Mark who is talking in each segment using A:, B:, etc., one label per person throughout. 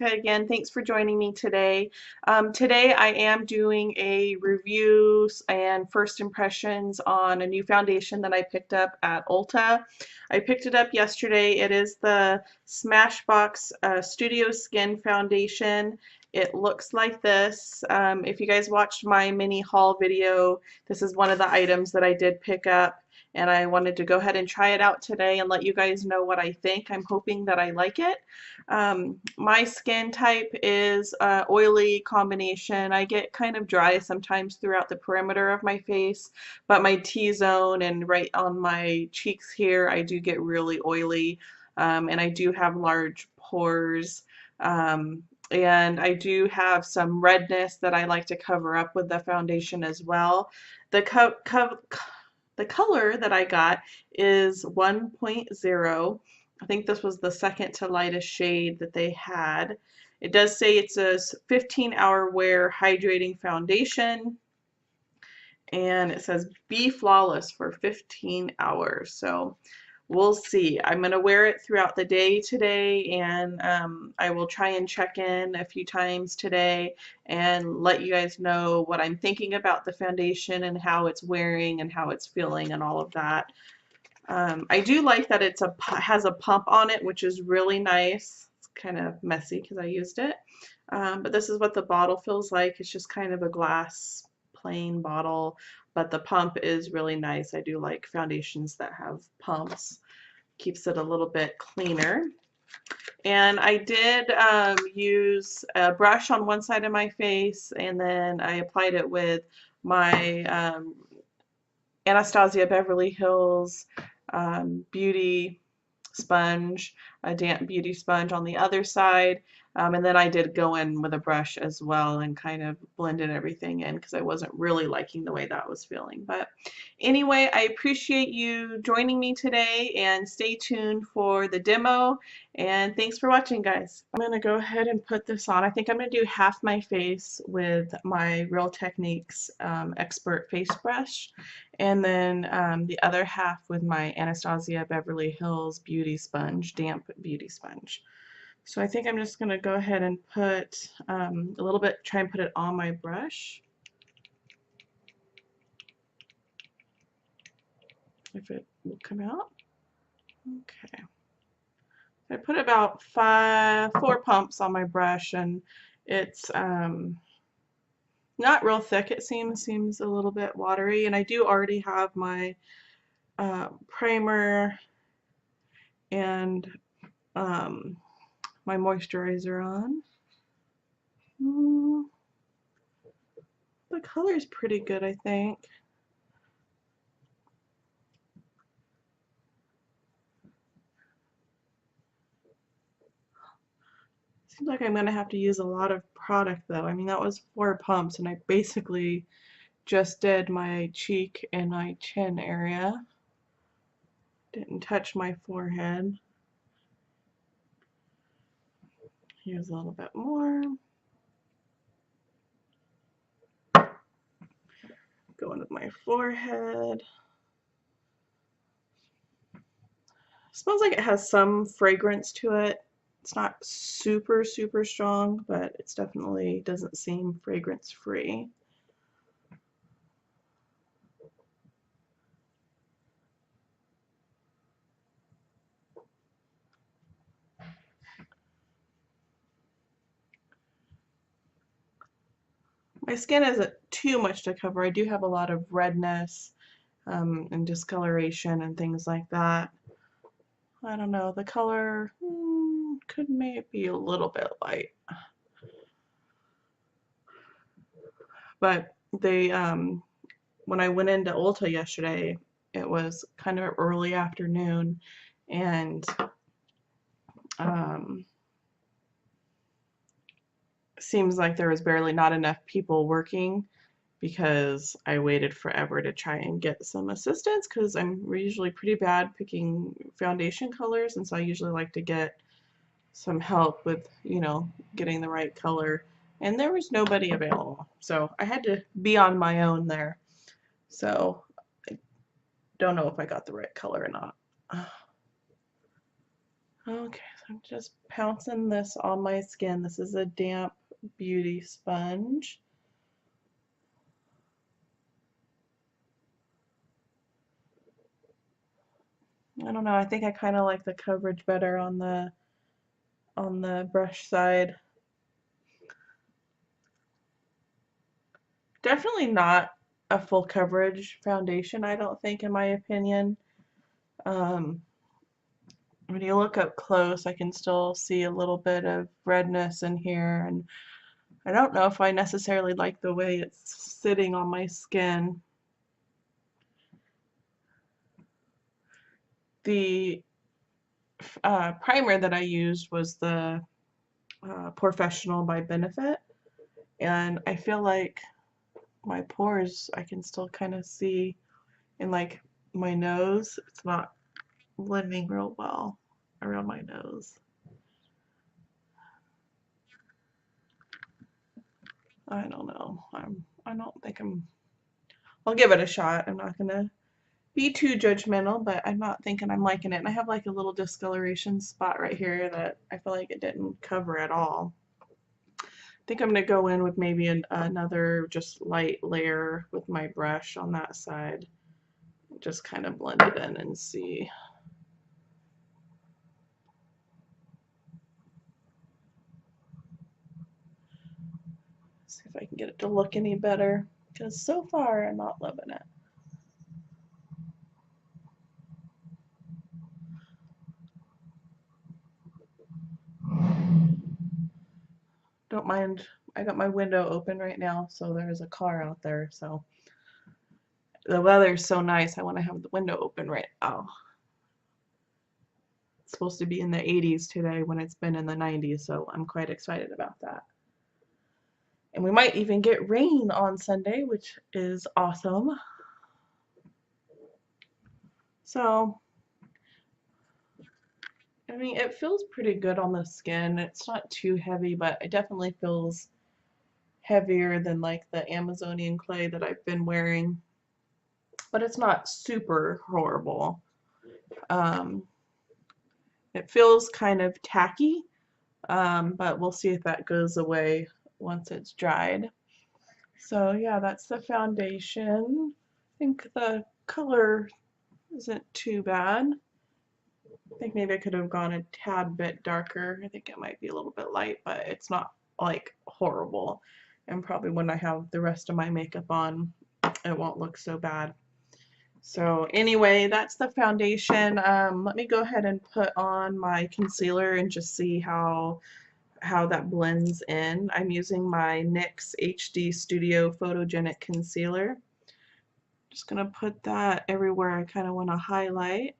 A: Jessica again. Thanks for joining me today. Today I am doing a review and first impressions on a new foundation that I picked up at Ulta. I picked it up yesterday. It is the Smashbox Studio Skin Foundation. It looks like this. If you guys watched my mini haul video, this is one of the items that I did pick up. And I wanted to go ahead and try it out today and let you guys know what I think. I'm hoping that I like it. My skin type is oily combination. I get kind of dry sometimes throughout the perimeter of my face, but my T-zone and right on my cheeks here, I do get really oily, and I do have large pores. And I do have some redness that I like to cover up with the foundation as well. The color that I got is 1.0. I think this was the second to lightest shade that they had. It does say it's a 15-hour wear hydrating foundation, and it says be flawless for 15 hours. So we'll see. I'm going to wear it throughout the day today, and I will try and check in a few times today and let you guys know what I'm thinking about the foundation and how it's wearing and how it's feeling and all of that. I do like that it has a pump on it, which is really nice. It's kind of messy because I used it. But this is what the bottle feels like. It's just kind of a glass plain bottle, but the pump is really nice. I do like foundations that have pumps. Keeps it a little bit cleaner. And I did use a brush on one side of my face, and then I applied it with my Anastasia Beverly Hills beauty sponge, a damp beauty sponge on the other side. And then I did go in with a brush as well and kind of blended everything in because I wasn't really liking the way that was feeling. But anyway, I appreciate you joining me today, and stay tuned for the demo. And thanks for watching, guys. I'm going to go ahead and put this on. I think I'm going to do half my face with my Real Techniques Expert Face Brush, and then the other half with my Anastasia Beverly Hills Beauty Sponge, damp beauty sponge. So I think I'm just going to go ahead and put a little bit, try and put it on my brush. If it will come out. Okay. I put about 4 pumps on my brush, and it's not real thick. It seems a little bit watery, and I do already have my primer and my moisturizer on. The color is pretty good, I think. Seems like I'm going to have to use a lot of product though. I mean, that was 4 pumps, and I basically just did my cheek and my chin area. Didn't touch my forehead. Here's a little bit more. Going with my forehead. Smells like it has some fragrance to it. It's not super strong, but it's definitely doesn't seem fragrance free. My skin isn't too much to cover. I do have a lot of redness and discoloration and things like that. I don't know, the color could maybe be a little bit light. But they, when I went into Ulta yesterday, it was kind of early afternoon, and seems like there was barely not enough people working because I waited forever to try and get some assistance because I'm usually pretty bad picking foundation colors, and so I usually like to get some help with, you know, getting the right color, and there was nobody available, so I had to be on my own there. So I don't know if I got the right color or not. Okay, so I'm just pouncing this on my skin. This is a damp beauty sponge. I don't know, I think I kind of like the coverage better on the brush side. Definitely not a full coverage foundation, I don't think, in my opinion. Um, when you look up close, I can still see a little bit of redness in here, and I don't know if I necessarily like the way it's sitting on my skin. The primer that I used was the Professional by Benefit, and I feel like my pores I can still kind of see in like my nose. It's not blending real well around my nose. I don't know. I don't think I'll give it a shot. I'm not gonna be too judgmental, but I'm not thinking I'm liking it. And I have like a little discoloration spot right here that I feel like it didn't cover at all. I think I'm gonna go in with maybe another just light layer with my brush on that side. Just kind of blend it in and see. See if I can get it to look any better, because so far I'm not loving it. Don't mind, I got my window open right now, so there's a car out there, so the weather's so nice, I want to have the window open right now. It's supposed to be in the 80s today when it's been in the 90s, so I'm quite excited about that. And we might even get rain on Sunday, which is awesome. So, I mean, it feels pretty good on the skin. It's not too heavy, but it definitely feels heavier than like the Amazonian clay that I've been wearing. But it's not super horrible. Um, it feels kind of tacky, but we'll see if that goes away once it's dried. So yeah, that's the foundation. I think the color isn't too bad. I think maybe I could have gone a tad bit darker. I think it might be a little bit light, but it's not like horrible. And probably when I have the rest of my makeup on, it won't look so bad. So anyway, that's the foundation. Let me go ahead and put on my concealer and just see how that blends in. I'm using my NYX HD Studio Photogenic Concealer. Just gonna put that everywhere I kind of want to highlight.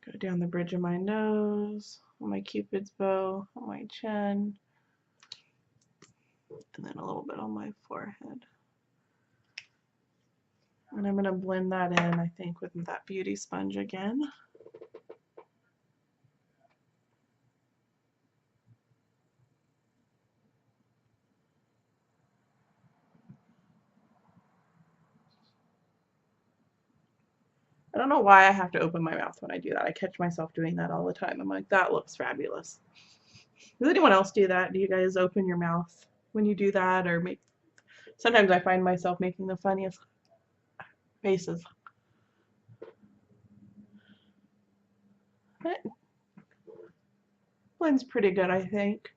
A: Go down the bridge of my nose, on my cupid's bow, on my chin, and then a little bit on my forehead. And I'm going to blend that in, I think, with that beauty sponge again. I don't know why I have to open my mouth when I do that. I catch myself doing that all the time. I'm like, that looks fabulous. Does anyone else do that? Do you guys open your mouth when you do that, or make? Sometimes I find myself making the funniest faces. It blends pretty good, I think.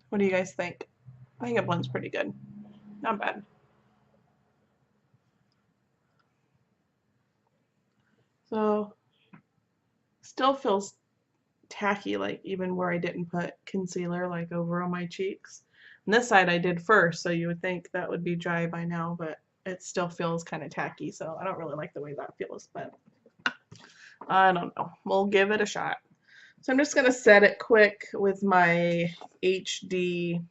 A: What do you guys think? I think it blends pretty good. Not bad. So, still feels tacky, like even where I didn't put concealer, like over on my cheeks. And this side I did first, so you would think that would be dry by now, but it still feels kind of tacky, so I don't really like the way that feels, but I don't know. We'll give it a shot. So I'm just going to set it quick with my HD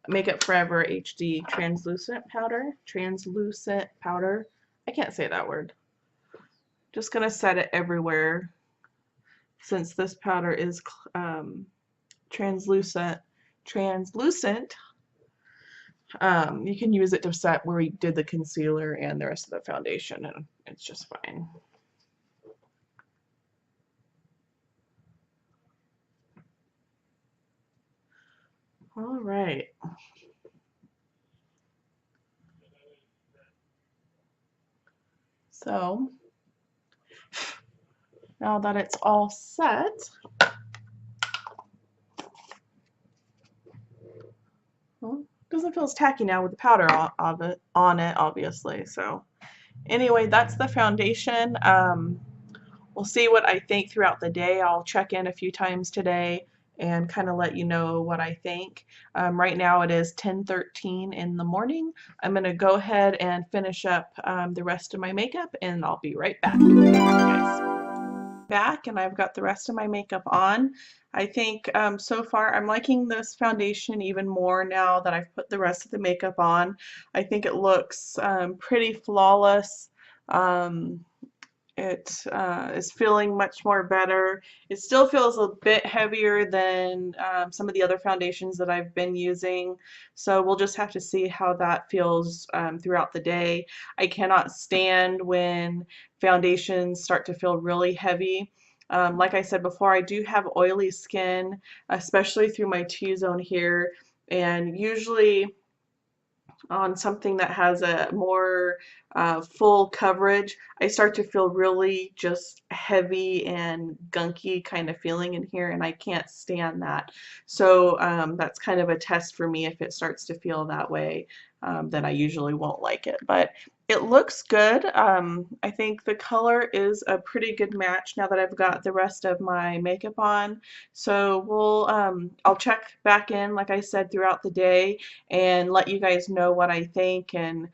A: Makeup Forever HD translucent powder. Translucent powder. I can't say that word. Just going to set it everywhere since this powder is translucent, you can use it to set where we did the concealer and the rest of the foundation, and it's just fine. All right. So now that it's all set, well, it doesn't feel as tacky now with the powder on it, obviously. So anyway, that's the foundation. We'll see what I think throughout the day. I'll check in a few times today and kind of let you know what I think. Right now it is 10:13 in the morning. I'm going to go ahead and finish up the rest of my makeup, and I'll be right back. Guys, back, and I've got the rest of my makeup on. I think so far I'm liking this foundation even more now that I've put the rest of the makeup on. I think it looks pretty flawless. It is feeling much more better. It still feels a bit heavier than some of the other foundations that I've been using, so we'll just have to see how that feels throughout the day. I cannot stand when foundations start to feel really heavy. Like I said before, I do have oily skin, especially through my T-zone here, and usually on something that has a more full coverage, I start to feel really just heavy and gunky kind of feeling in here, and I can't stand that. So that's kind of a test for me. If it starts to feel that way, then I usually won't like it. But it looks good. I think the color is a pretty good match now that I've got the rest of my makeup on. So I'll check back in, like I said, throughout the day and let you guys know what I think, and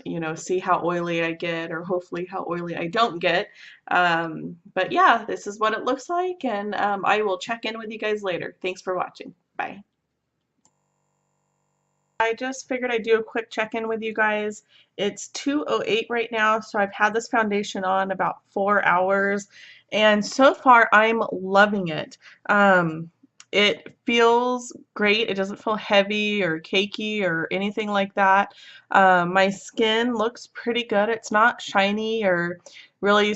A: you know, see how oily I get, or hopefully how oily I don't get. But yeah, this is what it looks like, and I will check in with you guys later. Thanks for watching. Bye. I just figured I'd do a quick check-in with you guys. It's 2:08 right now, so I've had this foundation on about 4 hours, and so far I'm loving it. It feels great. It doesn't feel heavy or cakey or anything like that. My skin looks pretty good. It's not shiny or really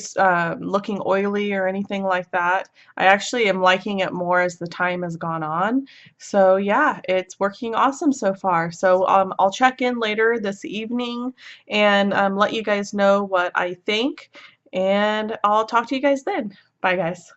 A: looking oily or anything like that. I actually am liking it more as the time has gone on. So yeah, it's working awesome so far. So I'll check in later this evening and let you guys know what I think, and I'll talk to you guys then. Bye guys.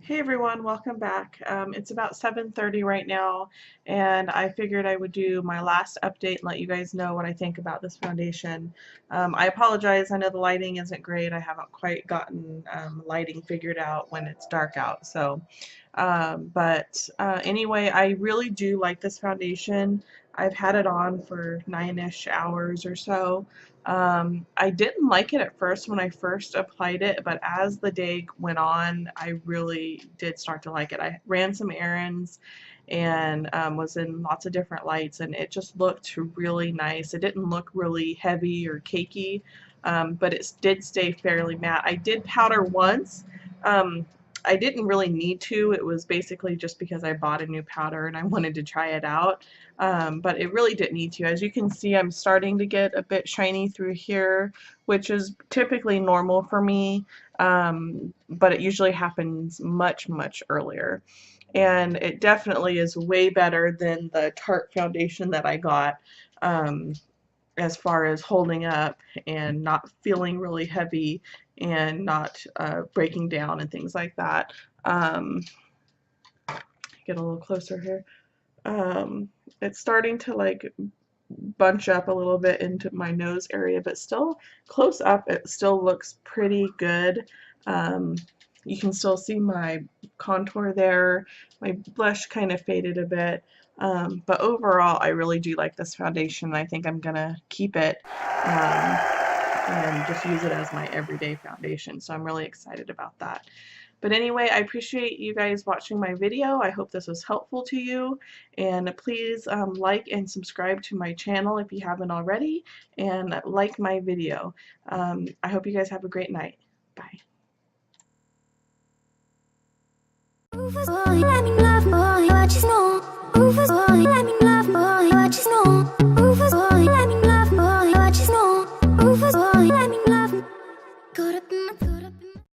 A: Hey everyone, welcome back. It's about 7:30 right now, and I figured I would do my last update and let you guys know what I think about this foundation. I apologize, I know the lighting isn't great. I haven't quite gotten lighting figured out when it's dark out. So, anyway, I really do like this foundation. I've had it on for 9-ish hours or so. I didn't like it at first when I first applied it, but as the day went on, I really did start to like it. I ran some errands and was in lots of different lights, and it just looked really nice. It didn't look really heavy or cakey, but it did stay fairly matte. I did powder once. Um, I didn't really need to. It was basically just because I bought a new powder and I wanted to try it out. But it really didn't need to. As you can see, I'm starting to get a bit shiny through here, which is typically normal for me, but it usually happens much, much earlier. And it definitely is way better than the Tarte foundation that I got, as far as holding up and not feeling really heavy and not breaking down and things like that. Get a little closer here. It's starting to like bunch up a little bit into my nose area, but still close up it still looks pretty good. You can still see my contour there. My blush kind of faded a bit, but overall I really do like this foundation. I think I'm gonna keep it and just use it as my everyday foundation, so I'm really excited about that. But anyway, I appreciate you guys watching my video. I hope this was helpful to you, and please like and subscribe to my channel if you haven't already, and like my video. I hope you guys have a great night. Bye.
B: Let me love, boy, what you know. Let me